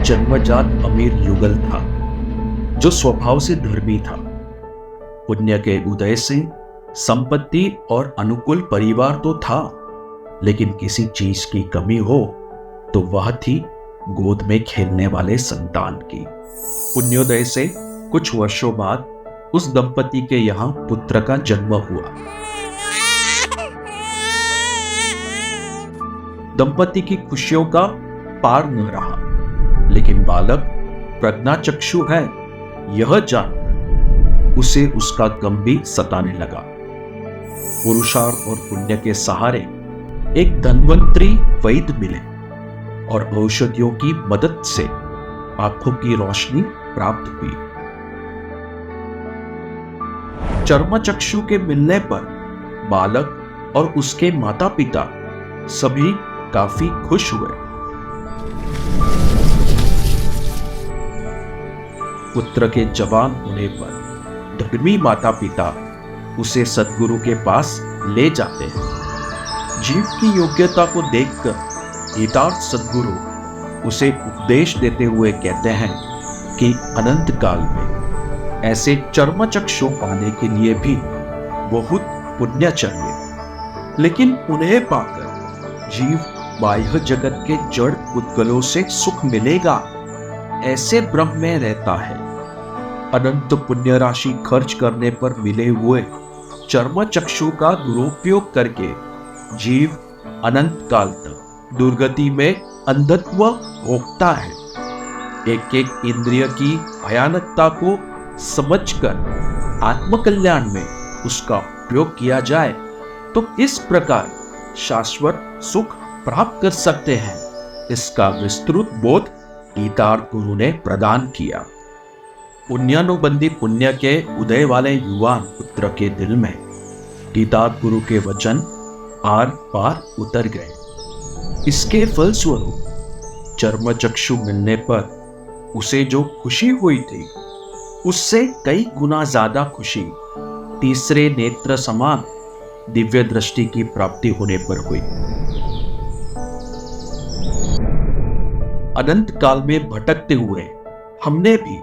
जन्मजात अमीर युगल था जो स्वभाव से धर्मी था। पुण्य के उदय से संपत्ति और अनुकूल परिवार तो था, लेकिन किसी चीज की कमी हो तो वह थी गोद में खेलने वाले संतान की। पुण्योदय से कुछ वर्षों बाद उस दंपति के यहाँ पुत्र का जन्म हुआ। दंपति की खुशियों का पार न रहा, लेकिन बालक प्रज्ञाचक्षु है यह जानकर उसे उसका गम भी सताने लगा। पुरुषार्थ और पुण्य के सहारे एक धनवंतरी वैद्य मिले और औषधियों की मदद से आंखों की रोशनी प्राप्त हुई। चर्मचक्षु के मिलने पर बालक और उसके माता पिता सभी काफी खुश हुए। पुत्र के जवान होने पर धर्मी माता पिता उसे सद्गुरु के पास ले जाते हैं। जीव की योग्यता को देखकर यथार्थ सद्गुरु उसे उपदेश देते हुए कहते हैं कि अनंत काल में ऐसे चर्मचक्षु पाने के लिए भी बहुत पुण्य चाहिए, लेकिन उन्हें पाकर जीव बाह्य जगत के जड़ उद्गलों से सुख मिलेगा ऐसे भ्रम में रहता है। अनंत पुण्य राशि खर्च करने पर मिले हुए चर्मचक्षु का दुरुपयोग करके जीव अनंत काल तक दुर्गति में अंधत्व भोगता है। एक एक इंद्रिय की भयानकता को समझकर आत्मकल्याण में उसका उपयोग किया जाए तो इस प्रकार शाश्वत सुख प्राप्त कर सकते हैं। इसका विस्तृत बोध गीतार्थ गुरु ने प्रदान किया। पुण्यानुबंधी पुण्य के उदय वाले युवान पुत्र के दिल में गीतार्थ गुरु के वचन आर पार उतर गए। इसके फलस्वरूप चर्मचक्षु मिलने पर उसे जो खुशी हुई थी उससे कई गुना ज्यादा खुशी तीसरे नेत्र समान दिव्य दृष्टि की प्राप्ति होने पर हुई। अनंत काल में भटकते हुए हमने भी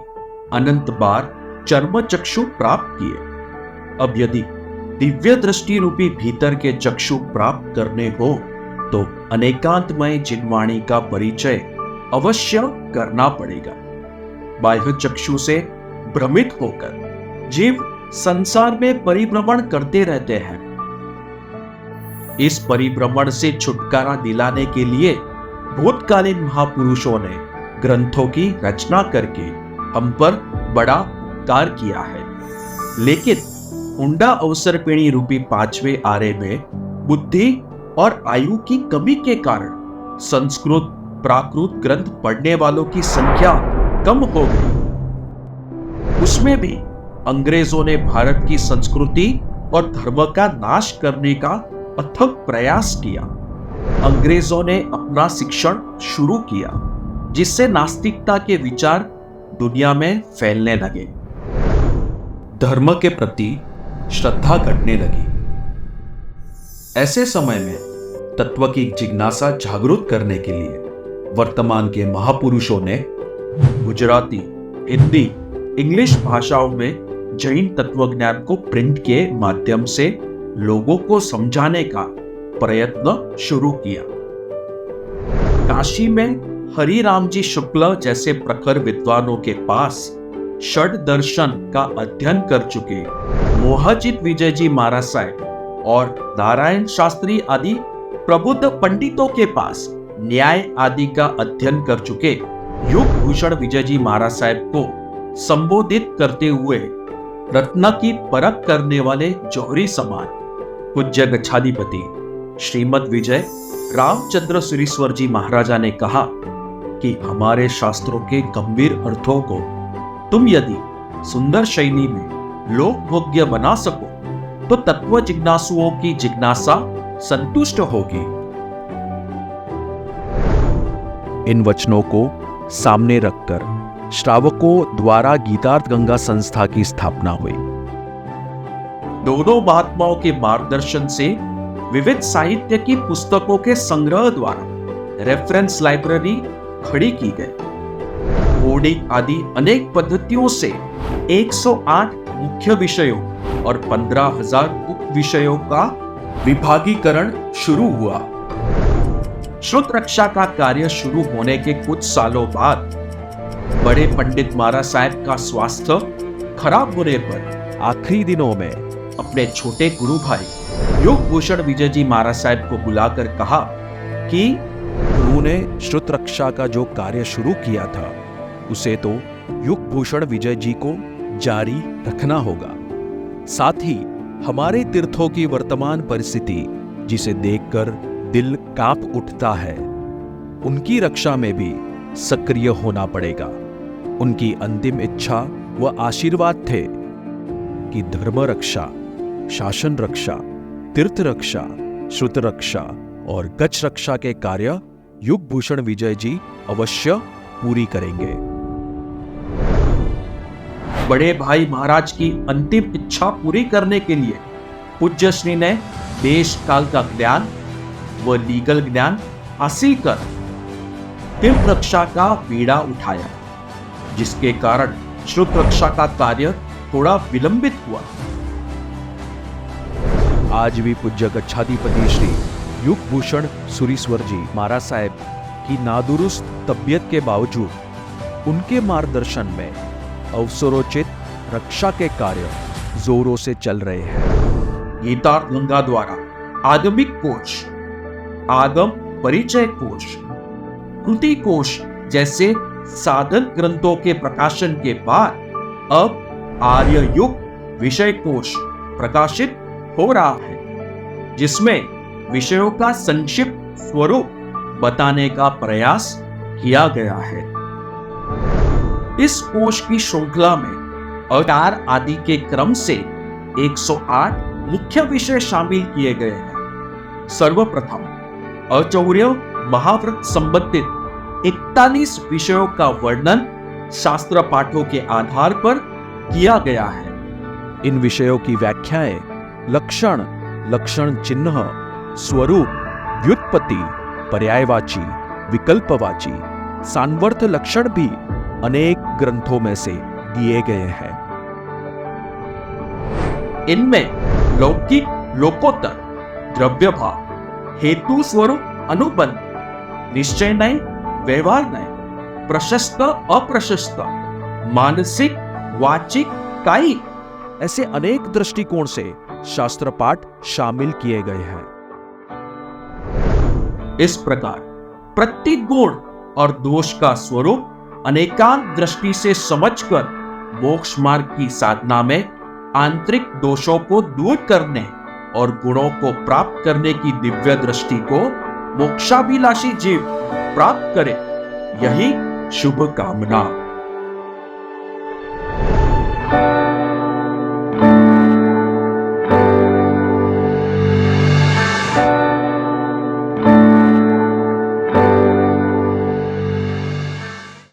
अनंत बार चर्मचक्षु प्राप्त किए। अब यदि दिव्य दृष्टि रूपी भीतर के चक्षु प्राप्त करने हो तो अनेकांतमय जिनवाणी का परिचय अवश्य करना पड़ेगा। बाह्य चक्षु से भ्रमित होकर जीव संसार में परिभ्रमण करते रहते हैं। इस परिभ्रमण से छुटकारा दिलाने के लिए भूतकालीन महापुरुषों ने ग्रंथों की रचना करके हम पर बड़ा उपकार किया है, लेकिन हुंडा अवसरपिणी रूपी पांचवें आरे में बुद्धि और आयु की कमी के कारण संस्कृत प्राकृत ग्रंथ पढ़ने वालों की संख्या कम हो गई। उसमें भी अंग्रेजों ने भारत की संस्कृति और धर्म का नाश करने का अथक प्रयास किया। अंग्रेजों ने अपना शिक्षण शुरू किया, जिससे नास्तिकता के विचार दुनिया में फैलने लगे। धर्म के प्रति श्रद्धा घटने लगी। ऐसे समय में तत्व की जिज्ञासा जागृत करने के लिए वर्तमान के महापुरुषों ने गुजराती, हिंदी, इंग्लिश भाषाओं में जैन तत्वज्ञान को प्रिंट के माध्यम से लोगों को समझाने का प्रयत्न शुरू किया। काशी में हरिराम जी शुक्ल जैसे प्रखर विद्वानों के पास षड दर्शन का अध्ययन कर चुके मोहजित विजय जी महाराज साहब और नारायण शास्त्री आदि प्रबुद्ध पंडितों के पास न्याय आदि का अध्ययन कर चुके युग भूषण विजय जी महाराज साहब को संबोधित करते हुए रत्न की परख करने वाले जौहरी समान पूज्य गच्छाधिपति श्रीमद विजय रामचंद्र सुरीश्वर जी महाराजा ने कहा कि हमारे शास्त्रों के गंभीर अर्थों को तुम यदि सुंदर शैली में लोक भोग्य बना सको तो तत्व जिज्ञासुओं की जिज्ञासा संतुष्ट होगी। इन वचनों को सामने रखकर श्रावकों द्वारा गीतार्थ गंगा संस्था की स्थापना हुई। दोनों महात्माओं के मार्गदर्शन से विविध साहित्य की पुस्तकों के संग्रह द्वारा रेफरेंस लाइब्रेरी खड़ी की गई। बोर्डिंग आदि अनेक पद्धतियों से 108 मुख्य विषयों और 15,000 उप विषयों का विभागीकरण शुरू हुआ। श्रुत रक्षा का कार्य शुरू होने के कुछ सालों बाद बड़े पंडित महाराज साहब का स्वास्थ्य खराब होने पर आखिरी दिनों में अपने छोटे गुरु भाई युग भूषण विजय जी महाराज साहब को बुलाकर कहा कि गुरु ने श्रुत रक्षा का जो कार्य शुरू किया था उसे तो युग भूषण विजय जी को जारी रखना होगा। साथ ही हमारे तीर्थों की वर्तमान परिस्थिति जिसे देखकर दिल कांप उठता है, उनकी रक्षा में भी सक्रिय होना पड़ेगा। उनकी अंतिम इच्छा व आशीर्वाद थे कि धर्म रक्षा, शासन रक्षा, तीर्थ रक्षा, श्रुत रक्षा और गच्छ रक्षा के कार्य युग भूषण विजय जी अवश्य पूरी करेंगे। बड़े भाई महाराज की अंतिम इच्छा पूरी करने के लिए पूज्य श्री ने देश काल का ज्ञान व लीगल ज्ञान हासिल कर तीर्थ रक्षा का बीड़ा उठाया, जिसके कारण श्रुत रक्षा का कार्य थोड़ा विलंबित हुआ। आज भी पूज्य गच्छाधिपति श्री युग भूषण सुरीश्वर जी महाराज साहब की नादुरुस्त तबियत के बावजूद उनके मार्गदर्शन में अवसरोचित रक्षा के कार्य जोरों से चल रहे हैं। गीतार्थ गंगा द्वारा आगमिक कोश, आगम परिचय कोश, कृति कोश जैसे साधन ग्रंथों के प्रकाशन के बाद अब आर्य युग विषय कोश प्रकाशित हो रहा है, जिसमें विषयों का संक्षिप्त स्वरूप बताने का प्रयास किया गया है। इस कोश की श्रृंखला में अवतार आदि के क्रम से 108 मुख्य विषय शामिल किए गए हैं। सर्वप्रथम अचौर्य महाव्रत संबंधित 41 विषयों का वर्णन शास्त्र पाठों के आधार पर किया गया है। इन विषयों की व्याख्याएं लक्षण, लक्षण चिन्ह, स्वरूप, व्युत्पत्ति, पर्यायवाची, विकल्पवाची, सान्वर्थ लक्षण भी अनेक ग्रंथों में से दिए गए हैं। इनमें लौकिक, लोकोत्तर, द्रव्य भाव, हेतु स्वरूप अनुबंध, निश्चय नय, व्यवहार नय, प्रशस्त अप्रशस्त, मानसिक, वाचिक, कायिक ऐसे अनेक दृष्टिकोण से शास्त्र पाठ शामिल किए गए हैं। इस प्रकार प्रत्येक गुण और दोष का स्वरूप अनेकांत दृष्टि से समझकर मोक्ष मार्ग की साधना में आंतरिक दोषों को दूर करने और गुणों को प्राप्त करने की दिव्य दृष्टि को मोक्षाभिलाषी जीव प्राप्त करे, यही शुभ कामना।